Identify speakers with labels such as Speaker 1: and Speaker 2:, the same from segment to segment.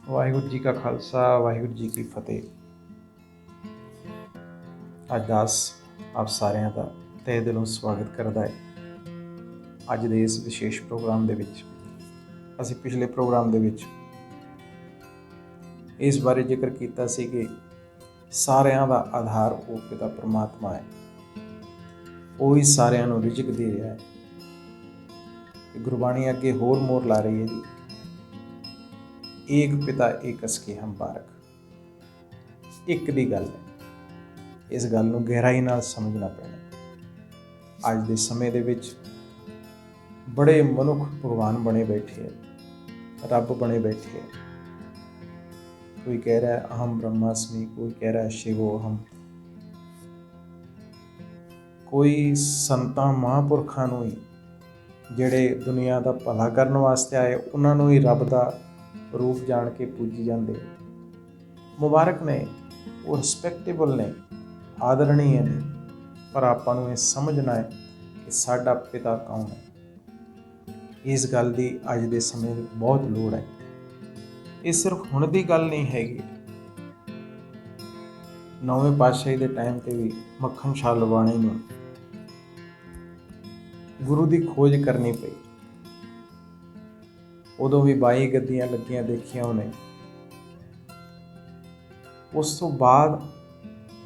Speaker 1: ਵਾਹਿਗੁਰੂ ਜੀ ਕਾ ਖਾਲਸਾ, ਵਾਹਿਗੁਰੂ ਜੀ ਕੀ ਫਤਿਹ। ਅੱਜ ਦਾਸ ਆਪ ਸਾਰਿਆਂ ਦਾ ਤਹਿ ਦਿਲੋਂ ਸਵਾਗਤ ਕਰਦਾ ਹੈ। ਅੱਜ ਦੇ ਇਸ ਵਿਸ਼ੇਸ਼ ਪ੍ਰੋਗਰਾਮ ਦੇ ਵਿੱਚ ਅਸੀਂ ਪਿਛਲੇ ਪ੍ਰੋਗਰਾਮ ਦੇ ਵਿੱਚ ਇਸ ਬਾਰੇ ਜ਼ਿਕਰ ਕੀਤਾ ਸੀ ਕਿ ਸਾਰਿਆਂ ਦਾ ਆਧਾਰ ਉਹ ਪਿਤਾ ਪਰਮਾਤਮਾ ਹੈ। ਉਹ ਹੀ ਸਾਰਿਆਂ ਨੂੰ ਰਿਜ਼ਕ ਦੇ ਰਿਹਾ ਹੈ। ਗੁਰਬਾਣੀ ਅੱਗੇ ਹੋਰ ਮੋਹਰ ਲਾ ਰਹੀ ਹੈ ਜੀ, ਏਕ ਪਿਤਾ ਏਕਸ ਕੇ ਹਮ ਬਾਰਕ। ਇੱਕ ਦੀ ਗੱਲ ਹੈ, ਇਸ ਗੱਲ ਨੂੰ ਗਹਿਰਾਈ ਨਾਲ ਸਮਝਣਾ ਪੈਣਾ। ਅੱਜ ਦੇ ਸਮੇਂ ਦੇ ਵਿੱਚ ਬੜੇ ਮਨੁੱਖ ਭਗਵਾਨ ਬਣੇ ਬੈਠੇ ਹੈ, ਰੱਬ ਬਣੇ ਬੈਠੇ ਹੈ। ਕੋਈ ਕਹਿ ਰਿਹਾ ਅਹਮ ਬ੍ਰਹਮਾਸਮੀ, ਕੋਈ ਕਹਿ ਰਿਹਾ ਸ਼ਿਵੋ ਅਹਮ, ਕੋਈ ਸੰਤਾਂ ਮਹਾਂਪੁਰਖਾਂ ਨੂੰ ਹੀ, ਜਿਹੜੇ ਦੁਨੀਆ ਦਾ ਭਲਾ ਕਰਨ ਵਾਸਤੇ ਆਏ, ਉਹਨਾਂ ਨੂੰ ਹੀ ਰੱਬ ਦਾ ਰੂਪ ਜਾਣ ਕੇ ਪੂਜੀ ਜਾਂਦੇ। ਮੁਬਾਰਕ ਨੇ, ਉਹ ਰਿਸਪੈਕਟੇਬਲ ਨੇ, ਆਦਰਣੀਏ ਨੇ, ਪਰ ਆਪਾਂ ਨੂੰ ਇਹ ਸਮਝਣਾ ਹੈ ਕਿ ਸਾਡਾ ਪਿਤਾ ਕੌਣ ਹੈ। ਇਸ ਗੱਲ ਦੀ ਅੱਜ ਦੇ ਸਮੇਂ ਵਿੱਚ ਬਹੁਤ ਲੋੜ ਹੈ। ਇਹ ਸਿਰਫ ਹੁਣ ਦੀ ਗੱਲ ਨਹੀਂ ਹੈਗੀ। 9ਵੇਂ ਪਾਤਸ਼ਾਹੀ ਦੇ ਟਾਈਮ ਤੇ ਵੀ ਮੱਖਣ ਸ਼ਾਹ ਲਵਾਣੀ ਨੂੰ ਗੁਰੂ ਦੀ ਖੋਜ ਕਰਨੀ ਪਈ। ਉਦੋਂ ਵੀ 22 ਗੱਦੀਆਂ ਲੱਗੀਆਂ ਦੇਖੀਆਂ ਉਹਨੇ। ਉਸ ਤੋਂ ਬਾਅਦ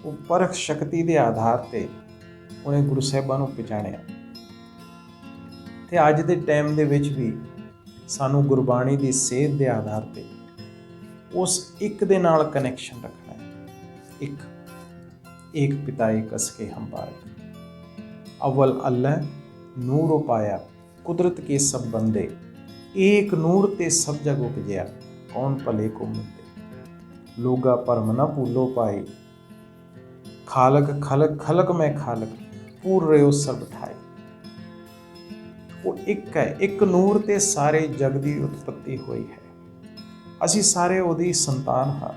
Speaker 1: ਉਹ ਪਰਖ ਸ਼ਕਤੀ ਦੇ ਆਧਾਰ ਤੇ ਉਹਨੇ ਗੁਰੂ ਸਾਹਿਬਾਂ ਨੂੰ ਪਛਾਣਿਆ। ਤੇ ਅੱਜ ਦੇ ਟਾਈਮ ਦੇ ਵਿੱਚ ਵੀ ਸਾਨੂੰ ਗੁਰਬਾਣੀ ਦੀ ਸੇਧ ਦੇ ਆਧਾਰ ਤੇ ਉਸ ਇੱਕ ਦੇ ਨਾਲ ਕਨੈਕਸ਼ਨ ਰੱਖਣਾ ਹੈ। ਇੱਕ ਪਿਤਾ ਏਕਸ ਕੇ ਹਮ ਬਾਰਕ। ਅਵਲ ਅੱਲ੍ਹਾ ਨੂਰ ਉਪਾਇਆ, ਕੁਦਰਤ ਕੇ ਸਭ ਬੰਦੇ, ਏਕ ਨੂਰ ਤੇ ਸਭ ਜਗ ਉਪਜਿਆ, ਕੌਣ ਭਲੇ ਕੋ ਮਿਲਦੇ, ਲੋਗਾ ਭਰਮ ਨਾ ਭੂਲੋ ਪਾਏ, ਖਾਲਕ ਖਲਕ ਖਲਕ ਮੈਂ ਖਾਲਕ, ਪੂਰ ਰਿਓ ਸਰਬ ਠਾਏ। ਉਹ ਇੱਕ ਹੈ, ਇੱਕ ਨੂਰ ਤੇ ਸਾਰੇ ਜਗ ਦੀ ਉਤਪਤੀ ਹੋਈ ਹੈ। ਅਸੀਂ ਸਾਰੇ ਉਹਦੀ ਸੰਤਾਨ ਹਾਂ।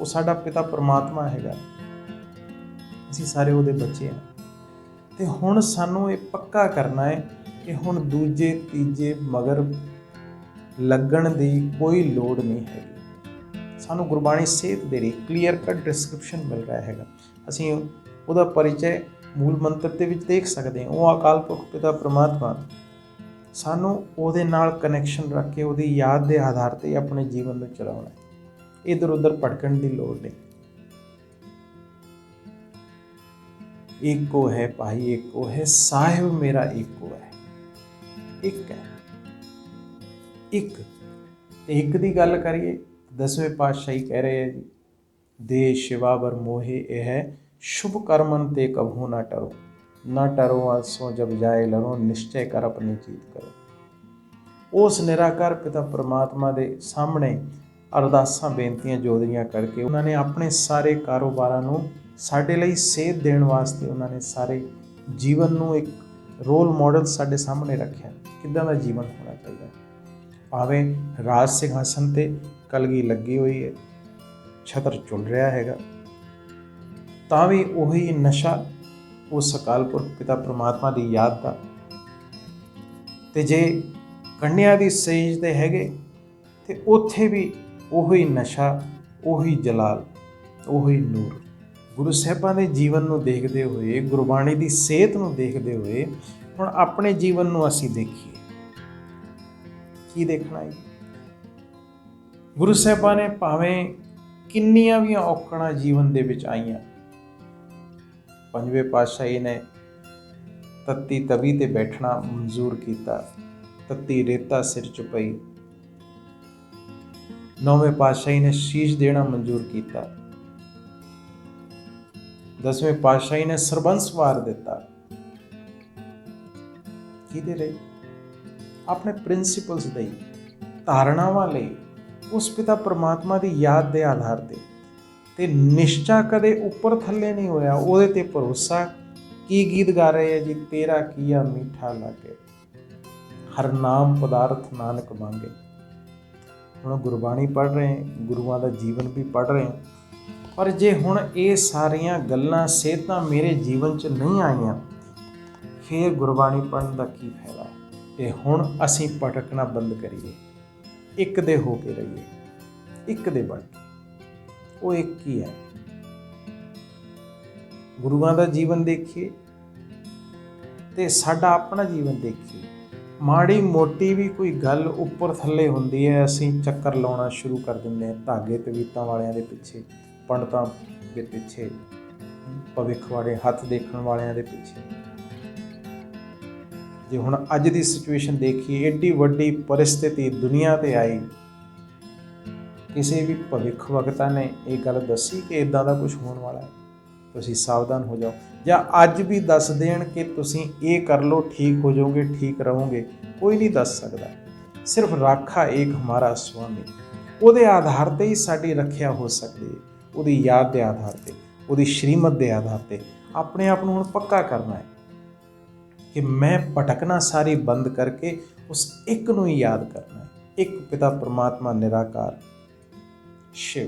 Speaker 1: ਉਹ ਸਾਡਾ ਪਿਤਾ ਪਰਮਾਤਮਾ ਹੈਗਾ, ਅਸੀਂ ਸਾਰੇ ਉਹਦੇ ਬੱਚੇ ਹਾਂ। ਤੇ ਹੁਣ ਸਾਨੂੰ ਇਹ ਪੱਕਾ ਕਰਨਾ ਹੈ ਕਿ ਹੁਣ ਦੂਜੇ ਤੀਜੇ ਮਗਰ ਲੱਗਣ ਦੀ ਕੋਈ ਲੋੜ ਨਹੀਂ ਹੈਗੀ। ਸਾਨੂੰ ਗੁਰਬਾਣੀ ਸੇਧ ਦੇ ਰਹੀ, ਕਲੀਅਰ ਕੱਟ ਡਿਸਕ੍ਰਿਪਸ਼ਨ ਮਿਲ ਰਿਹਾ ਹੈਗਾ। ਅਸੀਂ ਉਹਦਾ ਪਰਿਚੈ ਮੂਲ ਮੰਤਰ ਦੇ ਵਿੱਚ ਦੇਖ ਸਕਦੇ ਹਾਂ। ਉਹ ਅਕਾਲ ਪੁਰਖ ਪਿਤਾ ਪਰਮਾਤਮਾ, ਸਾਨੂੰ ਉਹਦੇ ਨਾਲ ਕਨੈਕਸ਼ਨ ਰੱਖ ਕੇ ਉਹਦੀ ਯਾਦ ਦੇ ਆਧਾਰ ਤੇ ਆਪਣੇ ਜੀਵਨ ਨੂੰ ਚਲਾਉਣਾ। ਇੱਧਰ ਉੱਧਰ ਭਟਕਣ ਦੀ ਲੋੜ ਨਹੀਂ। ਏਕੋ ਹੈ ਭਾਈ, ਏਕੋ ਹੈ ਸਾਹਿਬ ਮੇਰਾ, ਏਕੋ ਹੈ। ਇੱਕ ਹੈ, ਇੱਕ। ਤੇ ਇੱਕ ਦੀ ਗੱਲ ਕਰੀਏ, 10ਵੇਂ ਪਾਤਸ਼ਾਹੀ ਕਹਿ ਰਹੇ ਹੈ ਜੀ, ਦੇ ਸ਼ਿਵਾ ਬਰ ਮੋਹੇ ਇਹ ਹੈ, ਸ਼ੁਭ ਕਰਮਨ ਤੇ ਕਭੂ ਨਾ ਟਰੋ, ਨਾ ਟਰੋ ਆਸੋਂ ਜਬ ਜਾਏ ਲਰੋ, ਨਿਸ਼ਚੈ ਕਰ ਆਪਣੀ ਜੀਤ ਕਰੋ। ਉਸ ਨਿਰਾਕਾਰ ਪਿਤਾ ਪਰਮਾਤਮਾ ਦੇ ਸਾਹਮਣੇ ਅਰਦਾਸਾਂ ਬੇਨਤੀਆਂ ਜੋਦਰੀਆਂ ਕਰਕੇ ਉਹਨਾਂ ਨੇ ਆਪਣੇ ਸਾਰੇ ਕਾਰੋਬਾਰਾਂ ਨੂੰ ਸਾਡੇ ਲਈ ਸੇਧ ਦੇਣ ਵਾਸਤੇ ਉਹਨਾਂ ਨੇ ਸਾਰੇ ਜੀਵਨ ਨੂੰ ਇੱਕ ਰੋਲ ਮਾਡਲ ਸਾਡੇ ਸਾਹਮਣੇ ਰੱਖਿਆ, ਕਿੱਦਾਂ ਦਾ ਜੀਵਨ ਹੋਣਾ ਚਾਹੀਦਾ। ਭਾਵੇਂ ਰਾਜ ਸਿੰਘਾਸਨ ਤੇ ਕਲਗੀ ਲੱਗੀ ਹੋਈ ਹੈ, ਛਤਰ ਝੁੱਲ ਰਿਹਾ ਹੈਗਾ, ਤਾਂ ਵੀ ਉਹੀ ਨਸ਼ਾ ਉਸ ਅਕਾਲ ਪੁਰਖ ਪਿਤਾ ਪਰਮਾਤਮਾ ਦੀ ਯਾਦ ਦਾ। ਤੇ ਜੇ ਕੰਨਿਆ ਦੀ ਸੇਜ ਤੇ ਹੈਗੇ ਤੇ ਉੱਥੇ ਵੀ ਉਹੀ ਨਸ਼ਾ, ਉਹੀ ਜਲਾਲ, ਉਹੀ ਨੂਰ। ਗੁਰੂ ਸਾਹਿਬਾਂ ਦੇ ਜੀਵਨ ਨੂੰ ਦੇਖਦੇ ਹੋਏ, ਗੁਰਬਾਣੀ ਦੀ ਸੇਧ ਨੂੰ ਦੇਖਦੇ ਹੋਏ ਹੁਣ ਆਪਣੇ ਜੀਵਨ ਨੂੰ ਅਸੀਂ ਦੇਖੀਏ। ਕੀ ਦੇਖਣਾ ਹੈ? ਗੁਰੂ ਸਾਹਿਬਾਂ ਨੇ ਭਾਵੇਂ ਕਿੰਨੀਆਂ ਵੀ ਔਕੜਾਂ ਜੀਵਨ ਦੇ ਵਿੱਚ ਆਈਆਂ, 5ਵੇਂ ਪਾਤਸ਼ਾਹੀ ਨੇ ਤੱਤੀ ਤਵੀ ਤੇ ਬੈਠਣਾ ਮਨਜ਼ੂਰ ਕੀਤਾ, ਤੱਤੀ ਰੇਤਾ ਸਿਰ ਚੁਪਈ। 9ਵੇਂ ਪਾਤਸ਼ਾਹੀ ਨੇ ਸ਼ੀਸ਼ ਦੇਣਾ ਮਨਜ਼ੂਰ ਕੀਤਾ। 10ਵੇਂ ਪਾਤਸ਼ਾਹੀ ਨੇ ਸਰਬੰਸ ਵਾਰ ਦਿੱਤਾ। ਕਿਹਦੇ ਲਈ? ਆਪਣੇ ਪ੍ਰਿੰਸੀਪਲਸ ਲਈ, ਧਾਰਨਾਵਾਂ ਲਈ, ਉਸ ਪਿਤਾ ਪਰਮਾਤਮਾ ਦੀ ਯਾਦ ਦੇ ਆਧਾਰ ਤੇ ਨਿਸ਼ਚਾ ਕਦੇ ਉੱਪਰ ਥੱਲੇ ਨਹੀਂ ਹੋਇਆ, ਉਹਦੇ ਤੇ ਭਰੋਸਾ। ਕੀ ਗੀਤ ਗਾ ਰਹੇ ਹੈ ਜੀ, ਤੇਰਾ ਕੀਆ ਮੀਠਾ ਲਾਗੇ, ਹਰ ਨਾਮ ਪਦਾਰਥ ਨਾਨਕ ਮੰਗੇ। ਹੁਣ ਗੁਰਬਾਣੀ ਪੜ੍ਹ ਰਹੇ, ਗੁਰੂਆਂ ਦਾ ਜੀਵਨ ਵੀ ਪੜ੍ਹ ਰਹੇ, ਪਰ ਜੇ ਹੁਣ ਇਹ ਸਾਰੀਆਂ ਗੱਲਾਂ ਸੇਧਾਂ ਮੇਰੇ ਜੀਵਨ 'ਚ ਨਹੀਂ ਆਈਆਂ, ਫਿਰ ਗੁਰਬਾਣੀ ਪੜ੍ਹਨ ਦਾ ਕੀ ਫਾਇਦਾ। ਤੇ ਹੁਣ ਅਸੀਂ ਭਟਕਣਾ ਬੰਦ ਕਰੀਏ, ਇੱਕ ਦੇ ਹੋ ਕੇ ਰਹੀਏ। ਇੱਕ ਦੇ ਬਣ ਕੇ, ਉਹ ਇੱਕ ਹੀ ਹੈ। ਗੁਰੂਆਂ ਦਾ ਜੀਵਨ ਦੇਖੀਏ ਤੇ ਸਾਡਾ ਆਪਣਾ ਜੀਵਨ ਦੇਖੀਏ, ਮਾੜੀ ਮੋਟੀ ਵੀ ਕੋਈ ਗੱਲ ਉੱਪਰ ਥੱਲੇ ਹੁੰਦੀ ਹੈ, ਅਸੀਂ ਚੱਕਰ ਲਾਉਣਾ ਸ਼ੁਰੂ ਕਰ ਦਿੰਦੇ ਹਾਂ ਧਾਗੇ ਤਵੀਤਾਂ ਵਾਲਿਆਂ ਦੇ ਪਿੱਛੇ, ਪੰਡਤਾਂ ਦੇ ਪਿੱਛੇ, ਭਵਿੱਖ ਵਾਲੇ ਹੱਥ ਦੇਖਣ ਵਾਲਿਆਂ ਦੇ ਪਿੱਛੇ। ਜੇ ਹੁਣ ਅੱਜ ਦੀ ਸਿਚੁਏਸ਼ਨ ਦੇਖੀਏ, ਏਡੀ ਵੱਡੀ ਪਰਿਸਥਿਤੀ ਦੁਨੀਆ ਤੇ ਆਈ, ਕਿਸੇ ਵੀ ਭਵਿੱਖ ਵਕਤਾ ਨੇ ਇਹ ਗੱਲ ਦੱਸੀ ਕਿ ਇਦਾਂ ਦਾ ਕੁਝ ਹੋਣ ਵਾਲਾ ਹੈ, ਤੁਸੀਂ ਸਾਵਧਾਨ ਹੋ ਜਾਓ। ਜਾਂ ਅੱਜ ਵੀ ਦੱਸ ਦੇਣ ਕਿ ਤੁਸੀਂ ਇਹ ਕਰ ਲਓ, ਠੀਕ ਹੋ ਜਾਓਗੇ, ਠੀਕ ਰਹੋਗੇ, ਕੋਈ ਨਹੀਂ ਦੱਸ ਸਕਦਾ। ਸਿਰਫ ਰਾਖਾ ਏਕ ਹਮਾਰਾ ਸੁਆਮੀ, ਉਹਦੇ ਆਧਾਰ ਤੇ ਹੀ ਸਾਡੀ ਰੱਖਿਆ ਹੋ ਸਕਦੀ ਹੈ, ਉਹਦੀ ਯਾਦ ਦੇ ਆਧਾਰ ਤੇ, ਉਹਦੀ ਸ਼੍ਰੀਮਤ ਦੇ ਆਧਾਰ ਤੇ। ਆਪਣੇ ਆਪ ਨੂੰ ਹੁਣ ਪੱਕਾ ਕਰਨਾ ਹੈ ਕਿ ਮੈਂ ਭਟਕਣਾ ਸਾਰੀ ਬੰਦ ਕਰਕੇ ਉਸ ਇੱਕ ਨੂੰ ਹੀ ਯਾਦ ਕਰਨਾ ਹੈ। ਇੱਕ ਪਿਤਾ ਪਰਮਾਤਮਾ ਨਿਰਾਕਾਰ शिव,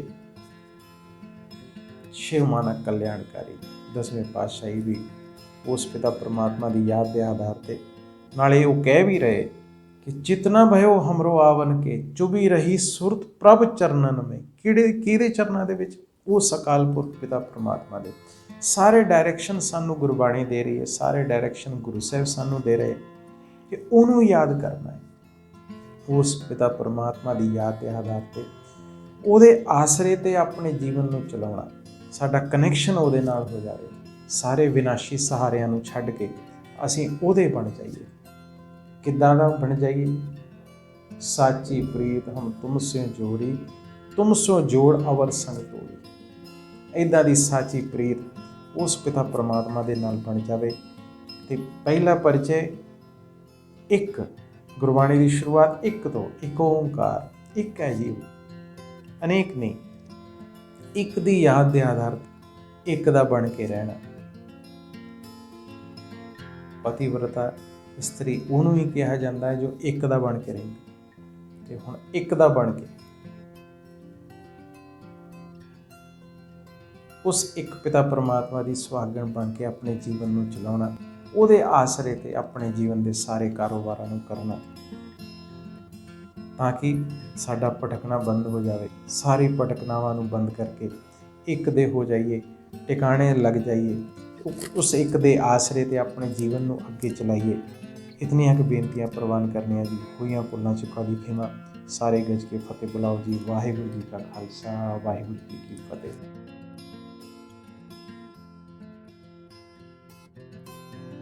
Speaker 1: शिव माना कल्याणकारी। 10वें पातशाही भी उस पिता परमात्मा की याद के आधार पर, नाले वो कह भी रहे कि जितना भयो हमरो आवन के, चुभी रही सुरत प्रभ चरणन में। किहड़े चरणों के विच? उस अकाल पुरख पिता परमात्मा दे। सारे डायरैक्शन सानू गुरबाणी दे रही है, सारे डायरैक्शन गुरु साहब सानू दे रहे कि उन्होंने याद करना है। उस पिता परमात्मा की याद के आधार पर, ਉਹਦੇ ਆਸਰੇ ਤੇ ਆਪਣੇ ਜੀਵਨ ਨੂੰ ਚਲਾਉਣਾ, ਸਾਡਾ ਕਨੈਕਸ਼ਨ ਉਹਦੇ ਨਾਲ ਹੋ ਜਾਵੇ। ਸਾਰੇ ਵਿਨਾਸ਼ੀ ਸਹਾਰਿਆਂ ਨੂੰ ਛੱਡ ਕੇ ਅਸੀਂ ਉਹਦੇ ਬਣ ਜਾਈਏ। ਕਿੱਦਾਂ ਦਾ ਬਣ ਜਾਈਏ? ਸਾਚੀ ਪ੍ਰੀਤ ਹਮ ਤੁਮ ਸਿਓ ਜੋੜੀ, ਤੁਮ ਸਿਓ ਜੋੜ ਅਵਰ ਸੰਗ ਤੋੜੀ। ਇੱਦਾਂ ਦੀ ਸਾਚੀ ਪ੍ਰੀਤ ਉਸ ਪਿਤਾ ਪਰਮਾਤਮਾ ਦੇ ਨਾਲ ਬਣ ਜਾਵੇ। ਤੇ ਪਹਿਲਾ ਪਰਿਚੈ ਇੱਕ, ਗੁਰਬਾਣੀ ਦੀ ਸ਼ੁਰੂਆਤ ਇੱਕ ਤੋਂ, ਇੱਕ ਓਂਕਾਰ, ਇੱਕ ਹੈ ਜੀ, ਅਨੇਕ ਨਹੀਂ। ਇੱਕ ਦੀ ਯਾਦ ਦੇ ਆਧਾਰ ਤੇ ਇੱਕ ਦਾ ਬਣ ਕੇ ਰਹਿਣਾ। ਪਤੀਵਰਤਾ ਇਸਤਰੀ ਉਹਨੂੰ ਹੀ ਕਿਹਾ ਜਾਂਦਾ ਹੈ ਜੋ ਇੱਕ ਦਾ ਬਣ ਕੇ ਰਹਿੰਦੀ। ਤੇ ਹੁਣ ਇੱਕ ਦਾ ਬਣ ਕੇ ਉਸ ਇੱਕ ਪਿਤਾ ਪਰਮਾਤਮਾ ਦੀ ਸੁਹਾਗਣ ਬਣ ਕੇ ਆਪਣੇ ਜੀਵਨ ਨੂੰ ਚਲਾਉਣਾ, ਉਹਦੇ ਆਸਰੇ ਤੇ ਆਪਣੇ ਜੀਵਨ ਦੇ ਸਾਰੇ ਕਾਰੋਬਾਰਾਂ ਨੂੰ ਕਰਨਾ, ਤਾਂ ਕਿ ਸਾਡਾ ਭਟਕਣਾ ਬੰਦ ਹੋ ਜਾਵੇ। ਸਾਰੀ ਭਟਕਨਾਵਾਂ ਨੂੰ ਬੰਦ ਕਰਕੇ ਇੱਕ ਦੇ ਹੋ ਜਾਈਏ, ਟਿਕਾਣੇ ਲੱਗ ਜਾਈਏ, ਉਸ ਇੱਕ ਦੇ ਆਸਰੇ ਤੇ ਆਪਣੇ ਜੀਵਨ ਨੂੰ ਅੱਗੇ ਚਲਾਈਏ। ਇਤਨੀਆਂ ਕੁ ਬੇਨਤੀਆਂ ਪ੍ਰਵਾਨ ਕਰਨੀਆਂ ਜੀ। ਹੋਈਆਂ ਭੁੱਲਾਂ ਚੁੱਕਾਂ ਦੀ ਖਿਮਾ। ਸਾਰੇ ਗੱਜ ਕੇ ਫਤਿਹ ਬੁਲਾਓ ਜੀ। ਵਾਹਿਗੁਰੂ ਜੀ ਕਾ ਖਾਲਸਾ, ਵਾਹਿਗੁਰੂ ਜੀ ਕੀ ਫਤਿਹ।